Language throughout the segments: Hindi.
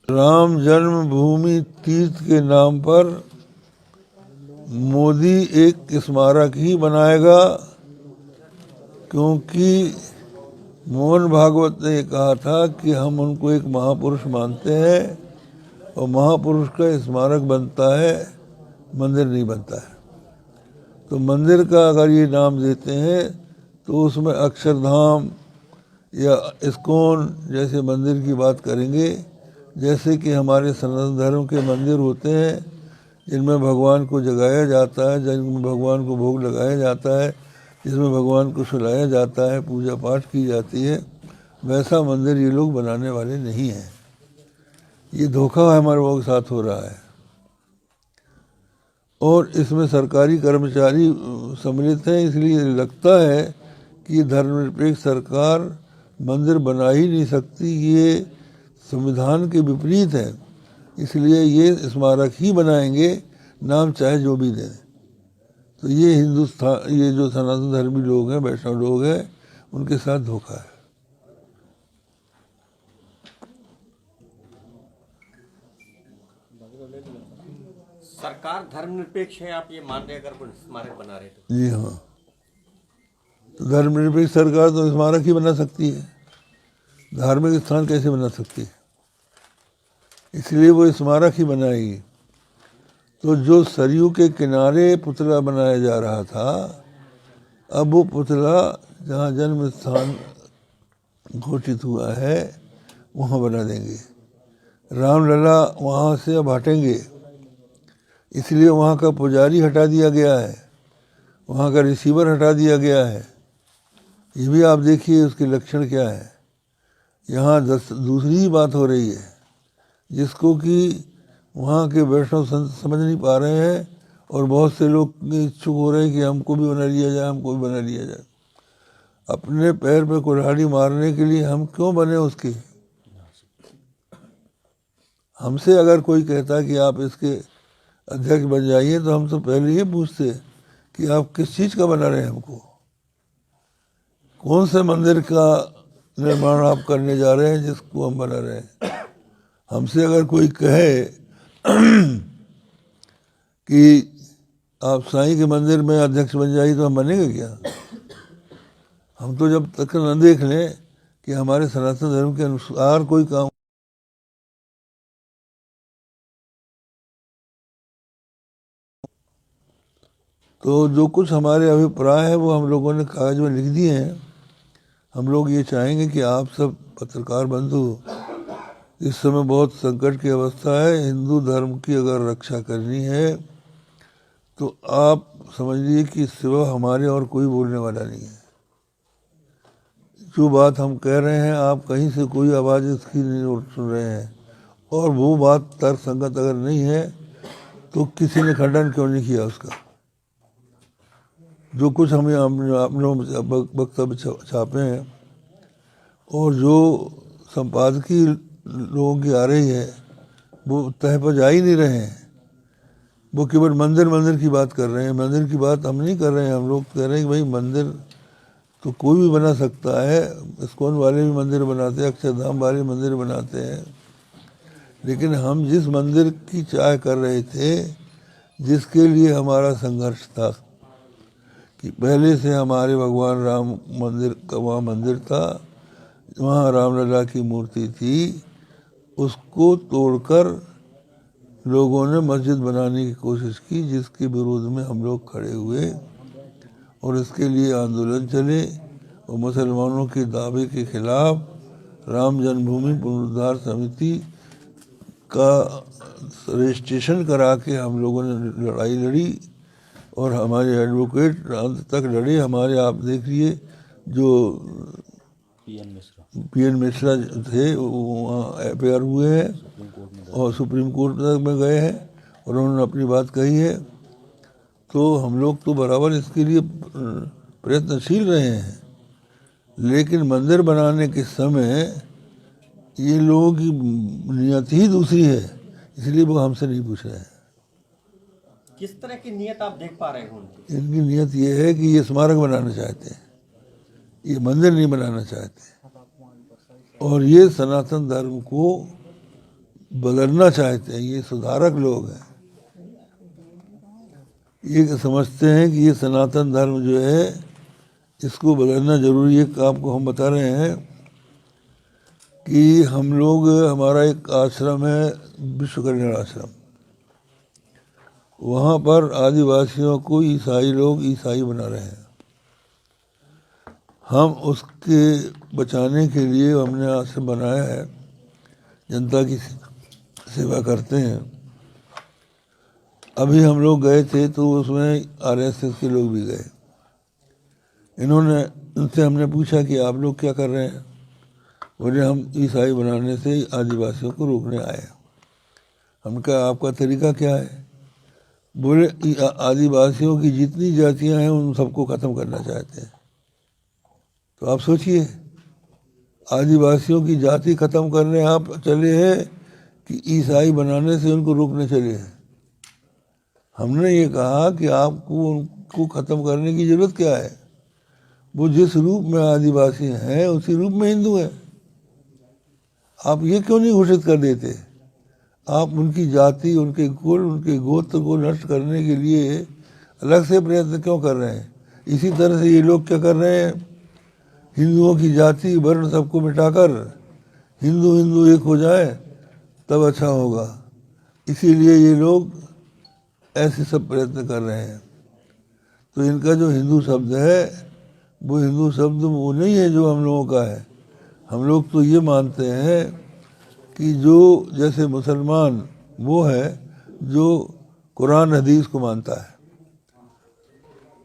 राम जन्मभूमि तीर्थ के नाम पर मोदी एक स्मारक ही बनाएगा, क्योंकि मोहन भागवत ने कहा था कि हम उनको एक महापुरुष मानते हैं और महापुरुष का स्मारक बनता है, मंदिर नहीं बनता है। तो मंदिर का अगर ये नाम देते हैं तो उसमें अक्षरधाम या इस्कॉन जैसे मंदिर की बात करेंगे, जैसे कि हमारे सनातन धर्म के मंदिर होते हैं जिनमें भगवान को जगाया जाता है, जिनमें भगवान को भोग लगाया जाता है, जिसमें भगवान को सुलाया जाता है, पूजा पाठ की जाती है, वैसा मंदिर ये लोग बनाने वाले नहीं हैं। ये धोखा हमारे लोगों के साथ हो रहा है और इसमें सरकारी कर्मचारी सम्मिलित हैं, इसलिए लगता है कि धर्मनिरपेक्ष सरकार मंदिर बना ही नहीं सकती, ये संविधान के विपरीत है, इसलिए ये स्मारक ही बनाएंगे, नाम चाहे जो भी दें। तो ये हिंदुस्तान, ये जो सनातन धर्मी लोग हैं, वैष्णव लोग हैं, उनके साथ धोखा है। सरकार धर्मनिरपेक्ष है, आप ये मान रहे अगर कोई स्मारक बना रहे तो? जी हाँ, तो धर्मनिरपेक्ष सरकार तो स्मारक ही बना सकती है, धार्मिक स्थान कैसे बना सकती है? इसलिए वो स्मारक ही बनाएगी। तो जो सरयू के किनारे पुतला बनाया जा रहा था, अब वो पुतला जहाँ जन्म स्थान घोषित हुआ है वहाँ बना देंगे। रामलला वहाँ से अब हटेंगे, इसलिए वहाँ का पुजारी हटा दिया गया है, वहाँ का रिसीवर हटा दिया गया है। ये भी आप देखिए उसके लक्षण क्या है। यहाँ दूसरी बात हो रही है जिसको कि वहाँ के वैष्णव संत समझ नहीं पा रहे हैं और बहुत से लोग इच्छुक हो रहे हैं कि हमको भी बना लिया जाए, हमको भी बना लिया जाए। अपने पैर पे कुल्हाड़ी मारने के लिए हम क्यों बने उसके? हमसे अगर कोई कहता कि आप इसके अध्यक्ष बन जाइए तो हम तो पहले ये पूछते कि आप किस चीज़ का बना रहे हैं, हमको कौन से मंदिर का निर्माण आप करने जा रहे हैं जिसको हम बना रहे हैं। हमसे अगर कोई कहे कि आप साईं के मंदिर में अध्यक्ष बन जाइए तो हम बनेंगे क्या? हम तो जब तक न देख लें कि हमारे सनातन धर्म के अनुसार कोई काम तो जो कुछ हमारे अभिप्राय है वो हम लोगों ने कागज में लिख दिए हैं। हम लोग ये चाहेंगे कि आप सब पत्रकार बंधु, इस समय बहुत संकट की अवस्था है, हिंदू धर्म की अगर रक्षा करनी है तो आप समझ लीजिए कि सिवा हमारे और कोई बोलने वाला नहीं है। जो बात हम कह रहे हैं आप कहीं से कोई आवाज़ इसकी नहीं सुन रहे हैं, और वो बात तर्कसंगत अगर नहीं है तो किसी ने खंडन क्यों नहीं किया उसका। जो कुछ हमें अपने वक्तव्य छापे हैं और जो संपादकीय लोगों की आ रही है वो तह पर जा ही नहीं रहे हैं। वो केवल मंदिर की बात कर रहे हैं। मंदिर की बात हम नहीं कर रहे हैं, हम लोग कह रहे हैं कि भाई मंदिर तो कोई भी बना सकता है, इस्कॉन वाले भी मंदिर बनाते हैं, अक्षरधाम वाले मंदिर बनाते हैं, लेकिन हम जिस मंदिर की चाह कर रहे थे, जिसके लिए हमारा संघर्ष था कि पहले से हमारे भगवान राम मंदिर का वहाँ मंदिर था, वहाँ रामलला की मूर्ति थी, उसको तोड़कर लोगों ने मस्जिद बनाने की कोशिश की, जिसके विरोध में हम लोग खड़े हुए और इसके लिए आंदोलन चले और मुसलमानों के दावे के खिलाफ राम जन्मभूमि पुनरुद्धार समिति का रजिस्ट्रेशन करा के हम लोगों ने लड़ाई लड़ी और हमारे एडवोकेट अंत तक लड़े। हमारे आप देख लिए जो पीएन मिश्रा थे वहाँ एफआईआर हुए हैं और सुप्रीम कोर्ट तक में गए हैं और उन्होंने अपनी बात कही है। तो हम लोग तो बराबर इसके लिए प्रयत्नशील रहे हैं, लेकिन मंदिर बनाने के समय ये लोगों की नियत ही दूसरी है, इसलिए वो हमसे नहीं पूछ रहे हैं। किस तरह की नियत आप देख पा रहे हो उनकी? इनकी नियत ये है कि ये स्मारक बनाना चाहते हैं, ये मंदिर नहीं बनाना चाहते, और ये सनातन धर्म को बदलना चाहते हैं, ये सुधारक लोग हैं, ये समझते हैं कि ये सनातन धर्म जो है इसको बदलना जरूरी है। आपको हम बता रहे हैं कि हम लोग, हमारा एक आश्रम है विश्व कल्याण आश्रम, वहाँ पर आदिवासियों को ईसाई लोग ईसाई बना रहे हैं। हम उसके बचाने के लिए हमने आश्रम बनाया है, जनता की सेवा करते हैं। अभी हम लोग गए थे तो उसमें आरएसएस के लोग भी गए। उनसे हमने पूछा कि आप लोग क्या कर रहे हैं? बोले हम ईसाई बनाने से आदिवासियों को रोकने आए। हम कहा आपका तरीका क्या है? बोले आदिवासियों की जितनी जातियां हैं उन सबको ख़त्म करना चाहते हैं। तो आप सोचिए, आदिवासियों की जाति ख़त्म करने आप चले हैं कि ईसाई बनाने से उनको रोकने चले हैं? हमने ये कहा कि आपको उनको ख़त्म करने की ज़रूरत क्या है? वो जिस रूप में आदिवासी हैं उसी रूप में हिंदू हैं। आप ये क्यों नहीं घोषित कर देते? आप उनकी जाति, उनके कुल, उनके गोत्र को नष्ट करने के लिए अलग से प्रयत्न क्यों कर रहे हैं? इसी तरह से ये लोग क्या कर रहे हैं, हिंदुओं की जाति वर्ण सबको मिटाकर हिंदू हिंदू एक हो जाए तब अच्छा होगा, इसीलिए ये लोग ऐसे सब प्रयत्न कर रहे हैं। तो इनका जो हिंदू शब्द है वो हिंदू शब्द वो नहीं है जो हम लोगों का है। हम लोग तो ये मानते हैं कि जो जैसे मुसलमान वो है जो कुरान हदीस को मानता है,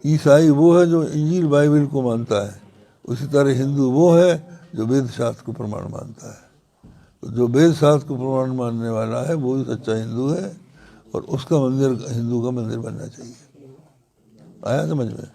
ईसाई वो है जो इंजील बाइबल को मानता है, उसी तरह हिंदू वो है जो वेद शास्त्र को प्रमाण मानता है। तो जो वेद शास्त्र को प्रमाण मानने वाला है वो ही सच्चा हिंदू है, और उसका मंदिर हिंदू का मंदिर बनना चाहिए। आया समझ में?